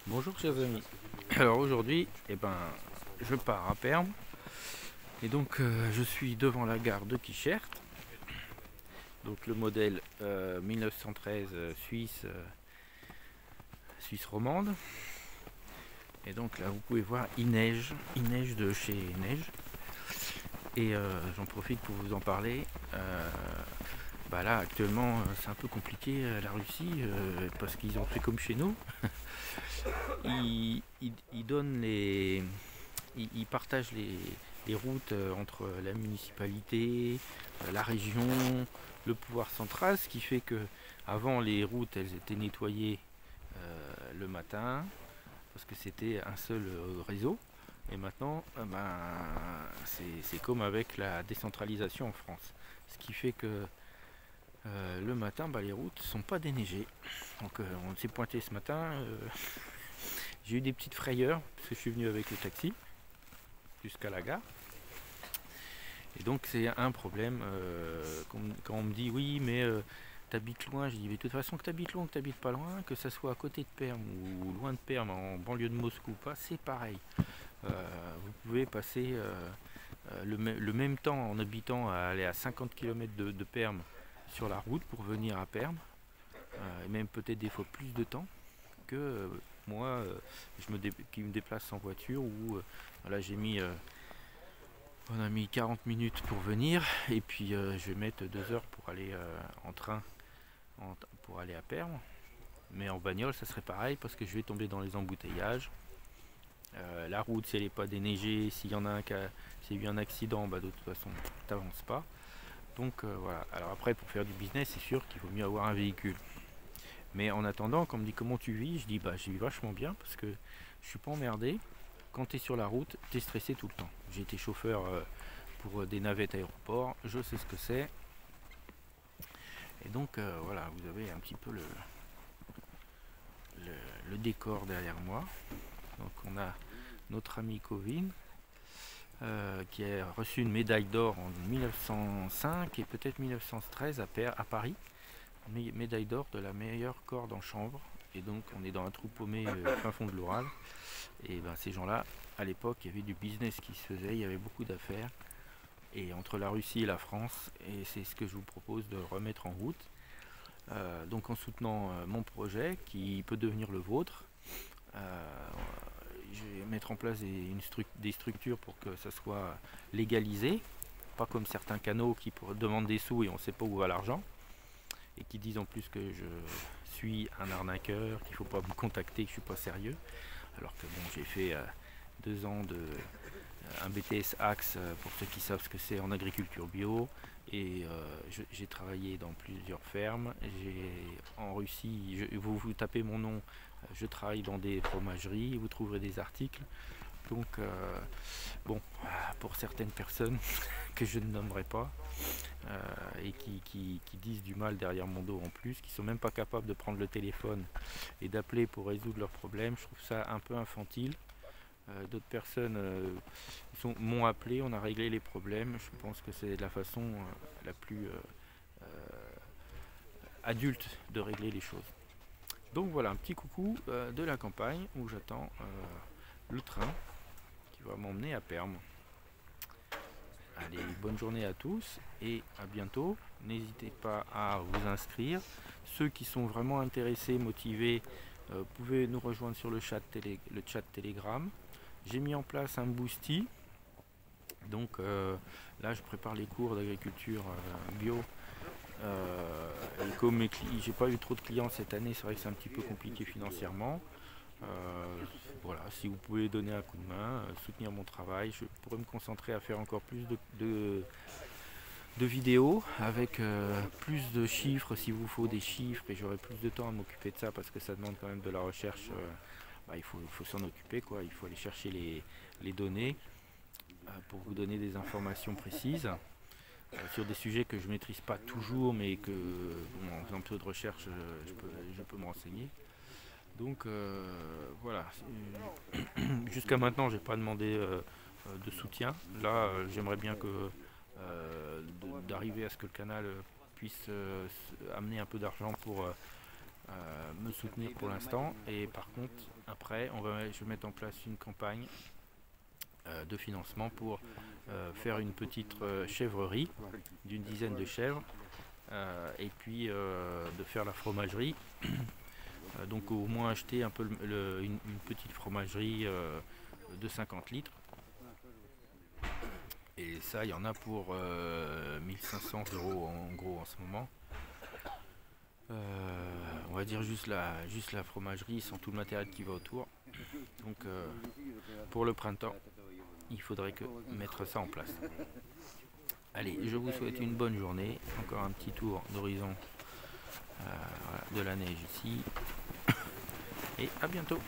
Bonjour chers amis. Alors aujourd'hui, je pars à Perm et donc je suis devant la gare de Quichert. Donc le modèle 1913 Suisse romande. Et donc là vous pouvez voir il neige de chez Neige. Et j'en profite pour vous en parler. Là actuellement c'est un peu compliqué la Russie parce qu'ils ont fait comme chez nous. Ils donnent ils partagent les routes entre la municipalité, la région, le pouvoir central, ce qui fait que avant les routes elles étaient nettoyées le matin parce que c'était un seul réseau. Et maintenant, c'est comme avec la décentralisation en France. Ce qui fait que le matin, les routes ne sont pas déneigées. Donc on s'est pointé ce matin. J'ai eu des petites frayeurs parce que je suis venu avec le taxi jusqu'à la gare. Et donc c'est un problème quand on me dit oui mais t'habites loin, je dis mais de toute façon que t'habites loin, que t'habites pas loin, que ça soit à côté de Perm ou loin de Perm, en banlieue de Moscou pas, c'est pareil. Vous pouvez passer le même temps en habitant à aller à 50 km de Perm sur la route pour venir à Perm, et même peut-être des fois plus de temps que moi qui me déplace en voiture où voilà, on a mis 40 minutes pour venir et puis je vais mettre 2 heures pour aller en train pour aller à Perm. Mais en bagnole ça serait pareil parce que je vais tomber dans les embouteillages. La route si elle n'est pas déneigée, s'il y en a s'il y a eu un accident, de toute façon t'avances pas. Donc voilà. Alors après pour faire du business c'est sûr qu'il vaut mieux avoir un véhicule. Mais en attendant, quand on me dit comment tu vis, je dis je vis vachement bien parce que je suis pas emmerdé. Quand tu es sur la route, tu es stressé tout le temps. J'ai été chauffeur pour des navettes aéroports, je sais ce que c'est. Et donc voilà, vous avez un petit peu le décor derrière moi. Donc on a notre ami Kovin qui a reçu une médaille d'or en 1905 et peut-être 1913 à Paris. Médaille d'or de la meilleure corde en chanvre. Et donc on est dans un trou paumé fin fond de l'Oural. Et ces gens-là, à l'époque, il y avait du business qui se faisait, il y avait beaucoup d'affaires. Et entre la Russie et la France, et c'est ce que je vous propose de remettre en route. Donc en soutenant mon projet qui peut devenir le vôtre, je vais mettre en place des structures pour que ça soit légalisé, pas comme certains canaux qui demandent des sous et on ne sait pas où va l'argent, et qui disent en plus que je suis un arnaqueur, qu'il ne faut pas me contacter, que je ne suis pas sérieux, alors que bon, j'ai fait 2 ans de un BTS Axe pour ceux qui savent ce que c'est en agriculture bio, et j'ai travaillé dans plusieurs fermes. En Russie, vous tapez mon nom, je travaille dans des fromageries, vous trouverez des articles. Donc pour certaines personnes que je ne nommerai pas et qui disent du mal derrière mon dos en plus, qui sont même pas capables de prendre le téléphone et d'appeler pour résoudre leurs problèmes, je trouve ça un peu infantile. D'autres personnes m'ont appelé, on a réglé les problèmes. Je pense que c'est la façon la plus adulte de régler les choses. Donc voilà, un petit coucou de la campagne où j'attends le train qui va m'emmener à Perm. Allez, bonne journée à tous et à bientôt. N'hésitez pas à vous inscrire. Ceux qui sont vraiment intéressés, motivés, pouvez nous rejoindre sur le chat Telegram. J'ai mis en place un Boosty. Donc là, je prépare les cours d'agriculture bio. Et comme j'ai pas eu trop de clients cette année, c'est vrai que c'est un petit peu compliqué financièrement. Voilà, si vous pouvez donner un coup de main, soutenir mon travail, je pourrais me concentrer à faire encore plus de vidéos avec plus de chiffres s'il vous faut des chiffres, et j'aurai plus de temps à m'occuper de ça parce que ça demande quand même de la recherche. Il faut s'en occuper, quoi. Il faut aller chercher les données pour vous donner des informations précises sur des sujets que je ne maîtrise pas toujours, mais que en faisant un peu de recherche je peux me renseigner. Donc voilà, jusqu'à maintenant j'ai pas demandé de soutien. Là j'aimerais bien d'arriver à ce que le canal puisse amener un peu d'argent pour me soutenir pour l'instant. Et par contre, après, je vais mettre en place une campagne de financement pour faire une petite chèvrerie d'une dizaine de chèvres, et puis de faire la fromagerie. Donc au moins acheter un peu une petite fromagerie de 50 litres. Et ça, il y en a pour 1500 € en gros en ce moment. On va dire juste la fromagerie sans tout le matériel qui va autour. Donc pour le printemps, il faudrait mettre ça en place. Allez, je vous souhaite une bonne journée. Encore un petit tour d'horizon de la neige ici. Et à bientôt.